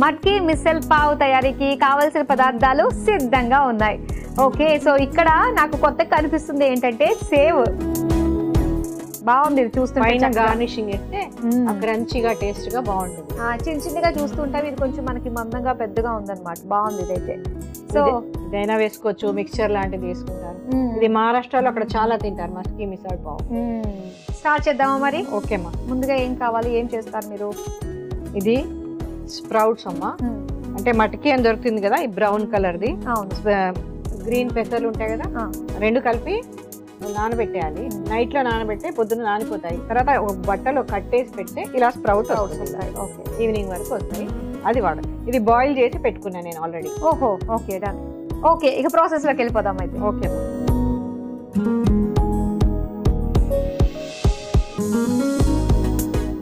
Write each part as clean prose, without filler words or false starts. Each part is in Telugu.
మట్కీ మిసల్ పావ్ తయారీకి కావాల్సిన పదార్థాలు సిద్ధంగా ఉన్నాయి. ఓకే, సో ఇక్కడ నాకు కొత్తగా కనిపిస్తుంది ఏంటంటే సేవ్. బాగుంది ఇది చూస్తుంటే, గార్నిషింగ్ ఇస్తే క్రంచీగా టేస్ట్ గా బాగుంటుంది. చిన్న చిన్నగా చూస్తుంటే ఇది కొంచెం మనకి మందంగా పెద్దగా ఉందన్నమాట. బాగుంది ఇదైతే. సో ఇదైనా వేసుకోవచ్చు, మిక్చర్ లాంటిది వేసుకుంటారు. ఇది మహారాష్ట్రలో అక్కడ చాలా తింటారు మట్కీ మిసల్ పావ్. స్టార్ట్ చేద్దామా మరి? ఓకేమ్మా. ముందుగా ఏం కావాలి, ఏం చేస్తారు మీరు? ఇది స్ప్రౌట్స్ అమ్మా, అంటే మట్కీ అని దొరుకుతుంది కదా, ఈ బ్రౌన్ కలర్ ది. అవును, గ్రీన్ పెసర్లు ఉంటాయి కదా, రెండు కలిపి నానబెట్టేయాలి. నైట్ లో నానబెట్టే పొద్దున్న నానిపోతాయి. తర్వాత ఒక బట్టలో కట్టేసి పెడితే ఇలా స్ప్రౌట్స్ వస్తాయి. ఓకే, ఈవినింగ్ వరకు వస్తాయి. అది వాడు. ఇది బాయిల్ చేసి పెట్టుకున్నాను నేను ఆల్రెడీ. ఓహో, ఓకే డన్. ఓకే, ఇక ప్రాసెస్ లోకి వెళ్ళిపోదాం అయితే. ఓకే,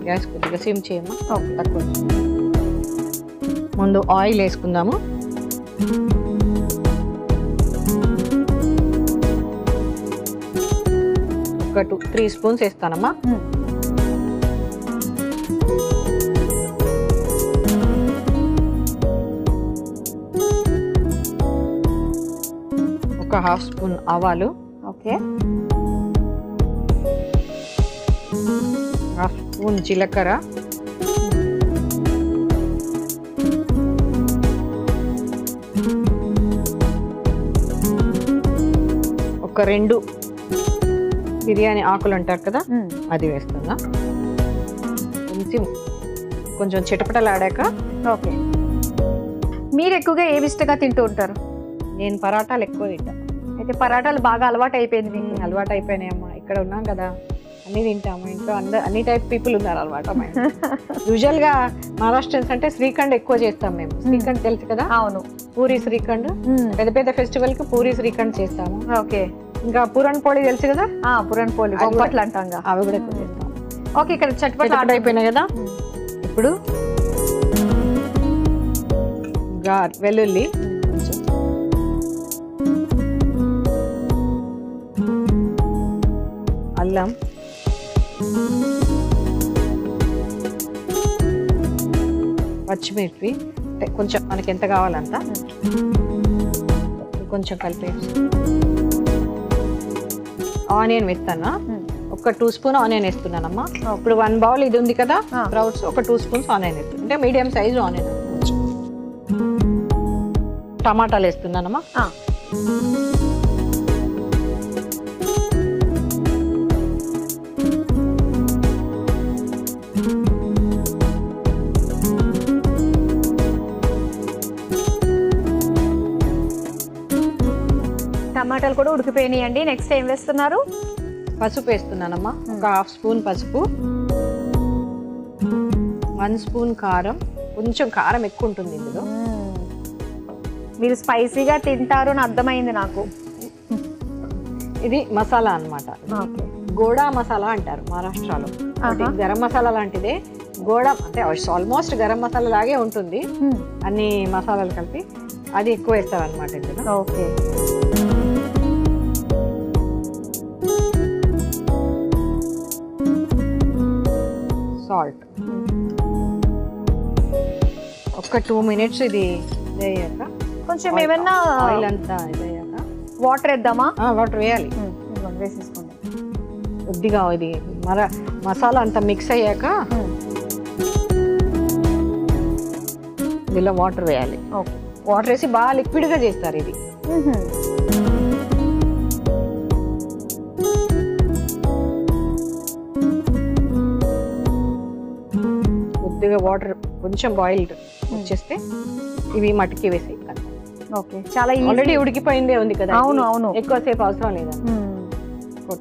గ్యాస్ కొద్దిగా సిమ్ చేయమ్మా. ఓకే, తక్కువ. ముందు ఆయిల్ వేసుకుందాము. ఒక 2-3 స్పూన్స్ వేస్తానమ్మా. ఒక 1/2 స్పూన్ ఆవాలు. ఓకే, 1/2 స్పూన్ జీలకర్ర, ఒక 2 బిర్యానీ ఆకులు అంటారు కదా, అది వేస్తున్నా. కొంచెం చిటపటలాడాక. ఓకే, మీరు ఎక్కువగా ఏవి ఇష్టంగా తింటూ ఉంటారు? నేను పరాటాలు ఎక్కువ తింటా. అయితే పరాటాలు బాగా అలవాటు అయిపోయింది మీకు? అలవాటు అయిపోయినాయమ్మా, ఇక్కడ ఉన్నాం కదా, అన్ని తింటాము. ఇంట్లో అన్ని టైప్ పీపుల్ ఉన్నారు అలవాటు. యూజువల్ గా మహారాష్ట్రన్స్ అంటే శ్రీఖండ్ ఎక్కువ చేస్తాం మేము. శ్రీఖండ్ తెలుసు కదా? అవును, పూరి శ్రీఖండ్. పెద్ద పెద్ద ఫెస్టివల్ కి పూరి శ్రీఖండ్ చేస్తాము. ఓకే, ఇంకా పూరన్ పోళి తెలుసు కదా? పూరన్ పోలి బొబ్బట్లు అంటాం, అవి కూడా ఎక్కువ చేస్తాం. ఓకే, ఇక్కడ చట్పట్ అయిపోయినాయి కదా. ఇప్పుడు వెల్లుల్లి, అల్లం, పచ్చిమిర్చి కొంచెం మనకి ఎంత కావాలంత కొంచెం కలిపి. ఆనియన్ వేస్తాను. ఒక 2 స్పూన్ ఆనియన్ వేస్తున్నానమ్మా. ఇప్పుడు 1 బౌల్ ఇది ఉంది కదా స్ప్రౌట్స్, ఒక 2 స్పూన్స్ ఆనియన్ వేస్తాను. అంటే మీడియం సైజు ఆనియన్. టమాటాలు వేస్తున్నానమ్మా. టమాటాలు కూడా ఉడికిపోయినాయండి. నెక్స్ట్ ఏం వేస్తున్నారు? పసుపు వేస్తున్నానమ్మా. ఒక 1/2 స్పూన్ పసుపు, 1 స్పూన్ కారం. కొంచెం కారం ఎక్కువ ఉంటుంది ఇందులో. మీరు స్పైసీగా తింటారు అని అర్థమైంది నాకు. ఇది మసాలా అన్నమాట. గోడా మసాలా అంటారు మహారాష్ట్రలో. గరం మసాలా లాంటిదే. గోడా అంటే ఆల్మోస్ట్ గరం మసాలా లాగే ఉంటుంది, అన్ని మసాలాలు కలిపి. అది ఎక్కువ వేస్తారు అనమాట ఇందులో. Okay, salt. ఒక 2 మినిట్స్ ఇది ఇదయ్యాక, కొంచెం ఏమన్నా ఆయిల్ అంతా ఇదయ్యాక వాటర్ వేద్దామా? వాటర్ వేయాలి. వేసేసుకోండి కొద్దిగా. ఇది మసాలా అంతా మిక్స్ అయ్యాక ఇందులో వాటర్ వేయాలి. ఓకే, వాటర్ వేసి బాగా లిక్విడ్ గా చేస్తారు ఇది. కొద్దిగా వాటర్ కొంచెం బాయిల్డ్ వచ్చేస్తే ఇవి మట్కి వేసి. ఓకే, చాలా ఆల్రెడీ ఉడికిపోయిందే ఉంది కదా. అవును అవును, ఎక్కువసేపు అవసరం లేదా.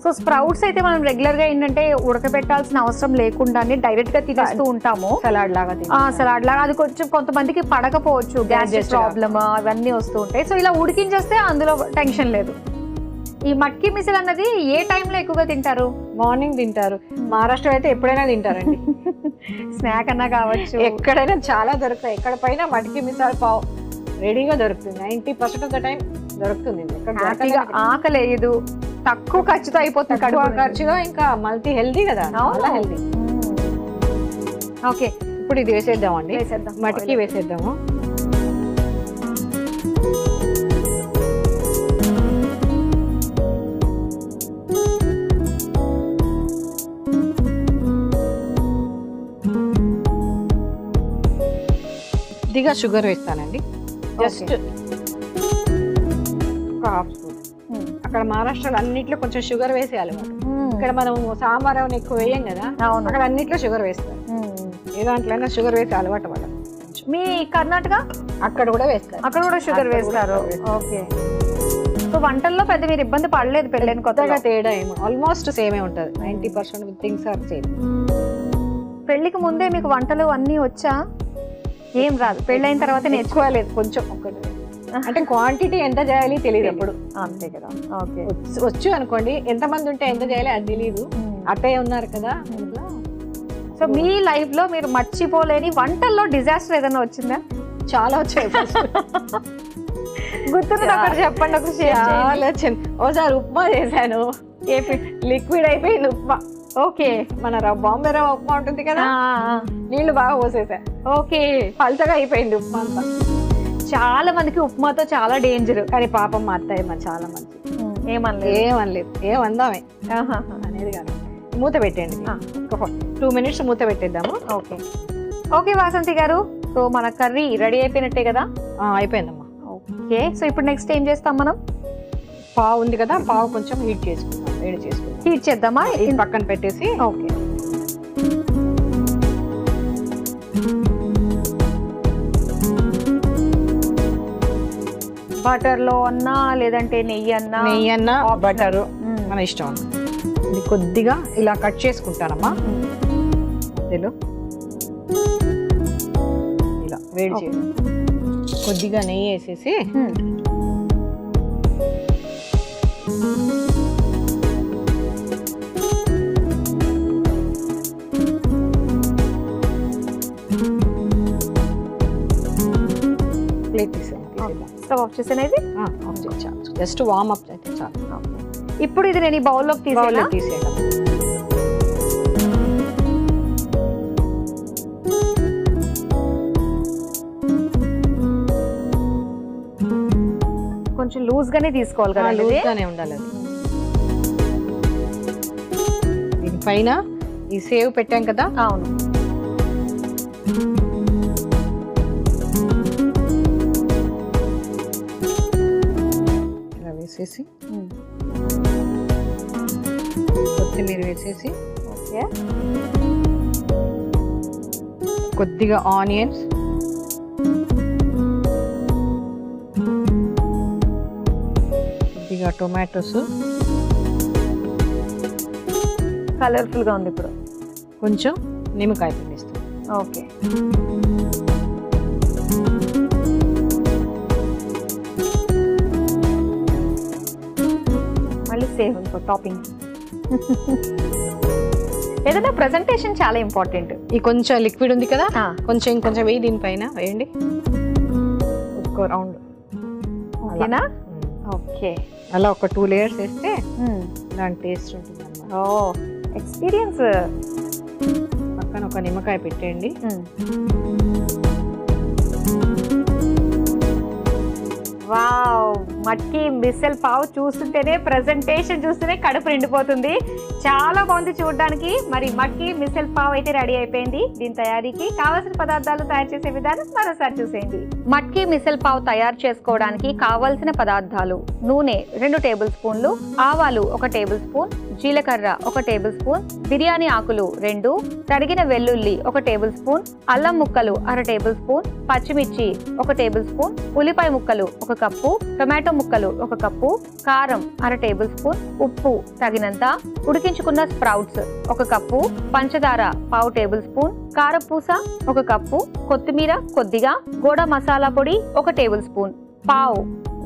సో స్ప్రౌట్స్ అయితే మనం రెగ్యులర్ గా ఏంటంటే ఉడకబెట్టాల్సిన అవసరం లేకుండానే డైరెక్ట్ గా తినేస్తూ ఉంటాము, సలాడ్ లాగా. సలాడ్ లాగా. అది కొంచెం కొంతమందికి పడకపోవచ్చు, గ్యాస్ ప్రాబ్లమ్ అవన్నీ వస్తూ ఉంటాయి. సో ఇలా ఉడికించేస్తే అందులో టెన్షన్ లేదు. ఈ మట్కీ మిసల్ అన్నది ఏ టైంలో ఎక్కువగా తింటారు? మార్నింగ్ తింటారు. మహారాష్ట్ర అయితే ఎప్పుడైనా తింటారండి. స్నాక్ అన్నా కావచ్చు, ఎక్కడైనా చాలా దొరుకుతాయి. ఎక్కడ పైన మట్కీ మిసల్ పావ్ రెడీగా దొరుకుతుంది. 90% ఆఫ్ ద టైం దొరుకుతుంది ఇది. ఎక్కడ హ్యాపీగా ఆకలేదు, తక్కువ ఖర్చుతో అయిపోతుంది, తక్కువ కడుపు ఖర్చుగా, ఇంకా మల్టీ హెల్దీ కదా, చాలా హెల్దీ. ఓకే, ఇప్పుడు ఇది వేసేద్దామండి, వేసేద్దాం. మటికి వేసేద్దాము. కొద్దిగా షుగర్ వేస్తానండి, జస్ట్ ఒక హాఫ్ స్పూన్. అక్కడ మహారాష్ట్రలో అన్నిట్లో కొంచెం షుగర్ వేసేయాలి అన్నమాట. ఇక్కడ మనం సాంబార్ అవన్నీ ఎక్కువ వేయం కదా, అవును. అక్కడ అన్నిట్లో షుగర్ వేస్తారు. ఏ దాంట్లో షుగర్ వేసే అలవాటు వాళ్ళ. మీ కర్ణాటక అక్కడ కూడా వేస్తారు, అక్కడ కూడా షుగర్ వేస్తారు. ఓకే, సో వంటల్లో పెద్ద మీరు ఇబ్బంది పడలేదు పెళ్ళైన కొత్తగా? తేడా ఏమో ఆల్మోస్ట్ సేమే ఉంటుంది, 90% థింగ్స్ ఆర్ సేమ్. పెళ్లికి ముందే మీకు వంటలు అన్నీ వచ్చా? ఏం రాదు, పెళ్ళైన తర్వాత నేర్చుకోలేదు, కొంచెం ఒకటి. అంటే క్వాంటిటీ ఎంత చేయాలి తెలియదు అప్పుడు. అంతే కదా. ఓకే, వచ్చు అనుకోండి, ఎంతమంది ఉంటే ఎంత చేయాలి అది తెలియదు. అత్తయ్య ఉన్నారు కదా ఇంట్లో. సో మీ లైఫ్ లో మీరు మర్చిపోలేని వంటల్లో డిజాస్టర్ ఏదైనా వచ్చిందా? చాలా వచ్చాయి. గుర్తున్నది ఒకటి చెప్పండి, ఒకటి చాలా వచ్చింది. ఓసారి ఉప్మా చేశాను, లిక్విడ్ అయిపోయింది ఉప్మా. ఓకే, మన బాంబే రవ్వ ఉప్మా ఉంటుంది కదా, నీళ్లు బాగా పోసేసా. ఓకే, పల్చగా అయిపోయింది ఉప్మా అంతా. చాలా మందికి ఉప్మాతో చాలా డేంజర్, కానీ పాపం మా అత్తయ్య చాలా మంచి, ఏమనలేదు, ఏమందామే అనేది కాదు. మూత పెట్టండి, ఒక 2 minutes మూత పెట్టేద్దాము. ఓకే ఓకే వాసంతి గారు, సో మన కర్రీ రెడీ అయిపోయినట్టే కదా? అయిపోయిందమ్మా. ఓకే, సో ఇప్పుడు నెక్స్ట్ ఏం చేస్తాం మనం? పావు ఉంది కదా, పావు కొంచెం హీట్ చేసుకుందాం, వేడి చేసుకుందాం. హీట్ చేద్దామా? ఇది పక్కన పెట్టేసి. ఓకే, బటర్ లో అన్నా లేదంటే నెయ్యి అన్నా బటర్ మన ఇష్టం. ఇది కొద్దిగా ఇలా కట్ చేసుకుంటానమ్మా, మధ్యలో ఇలా వేడి చేసి కొద్దిగా నెయ్యి వేసేసి ప్లేట్ తీసేద్దాం. స్టవ్ ఆఫ్ చేసేది, జస్ట్ వార్మ్ అప్ అయితే చాలు. ఇప్పుడు ఇది నేను ఈ బౌల్లోకి తీసేయాలి. కొంచెం లూజ్ గానే తీసుకోవాలి కదా? లూజ్ గానే ఉండాలి అది. దీనిపైన ఈ సేవ్ పెట్టాం కదా. అవును, వేసేసి కొత్తిమీర వేసేసి, ఓకే, కొద్దిగా ఆనియన్స్, కొద్దిగా టొమాటోస్, కలర్ఫుల్ గా ఉంది. ఇప్పుడు కొంచెం నిమ్మకాయ పిండిస్తాం. ఓకే, మళ్ళీ సేవ్ ఇంకో టాపింగ్. ఏదైనా ప్రెజెంటేషన్ చాలా ఇంపార్టెంట్. ఈ కొంచెం లిక్విడ్ ఉంది కదా, కొంచెం వేయి, దీనిపైన వేయండి ఒక్క రౌండ్. ఓకేనా? ఓకే, అలా ఒక 2 layers వేస్తే దాని టేస్ట్ ఉంటుంది అన్నమాట. ఓ ఎక్స్పీరియన్స్. పక్కన ఒక నిమ్మకాయ పెట్టేయండి. వావ్, మట్కి మిసల్ పావ్ చూస్తుంటేనే, ప్రెజెంటేషన్ చూస్తేనే కడుపు నిండిపోతుంది. చాలా బాగుంది చూడడానికి. మరి మట్కి మిసల్ పావ్ అయితే రెడీ అయిపోయింది. దీని తయారీకి కావాల్సిన పదార్థాలు తయారు చేసే విధానం మరోసారి చూసేయండి. మట్కి మిసల్ పావ్ తయారు చేసుకోవడానికి కావాల్సిన పదార్థాలు: నూనె 2 టేబుల్ స్పూన్లు, ఆవాలు 1 టేబుల్ స్పూన్, జీలకర్ర 1 టేబుల్ స్పూన్, బిర్యానీ ఆకులు 2, తరిగిన వెల్లుల్లి 1 టేబుల్ స్పూన్, అల్లం ముక్కలు 1/2 టేబుల్ స్పూన్, పచ్చిమిర్చి 1 టేబుల్ స్పూన్, ఉల్లిపాయ ముక్కలు 1 కప్పు, టొమాటో ముక్కలు 1 కప్పు, కారం 1/2 టేబుల్ స్పూన్, ఉప్పు తగినంత, ఉడికించుకున్న స్ప్రౌట్స్ 1 కప్పు, పంచదార 1/2 టేబుల్ స్పూన్, కారపూస 1 కప్పు, కొత్తిమీర కొద్దిగా, గోడ మసాలా పొడి 1 టేబుల్ స్పూన్, పావు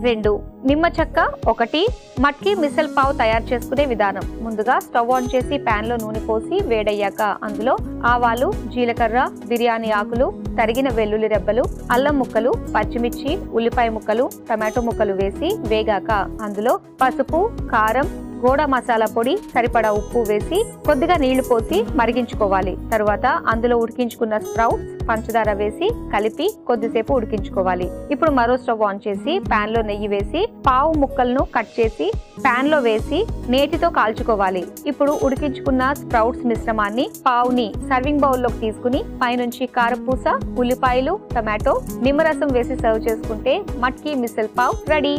2, నిమ్మ చెక్క 1. మట్కీ మిసల్ పావ్ తయారు చేసుకునే విధానం. ముందుగా స్టవ్ ఆన్ చేసి ప్యాన్ లో నూనె పోసి వేడయ్యాక అందులో ఆవాలు, జీలకర్ర, బిర్యానీ ఆకులు, తరిగిన వెల్లుల్లి రెబ్బలు, అల్లం ముక్కలు, పచ్చిమిర్చి, ఉల్లిపాయ ముక్కలు, టమాటో ముక్కలు వేసి వేగాక అందులో పసుపు, కారం, గోడా మసాలా పొడి, సరిపడా ఉప్పు వేసి కొద్దిగా నీళ్లు పోసి మరిగించుకోవాలి. తరువాత అందులో ఉడికించుకున్న స్ప్రౌట్స్, పంచదార వేసి కలిపి కొద్దిసేపు ఉడికించుకోవాలి. ఇప్పుడు మరో స్టవ్ ఆన్ చేసి ప్యాన్ లో నెయ్యి వేసి పావు ముక్కలను కట్ చేసి ప్యాన్ లో వేసి నేతితో కాల్చుకోవాలి. ఇప్పుడు ఉడికించుకున్న స్ప్రౌట్స్ మిశ్రమాన్ని పావుని సర్వింగ్ బౌల్ లోకి తీసుకుని పైనుంచి కారపూస, ఉల్లిపాయలు, టమాటో, నిమ్మరసం వేసి సర్వ్ చేసుకుంటే మట్కీ మిసల్ పావ్ రెడీ.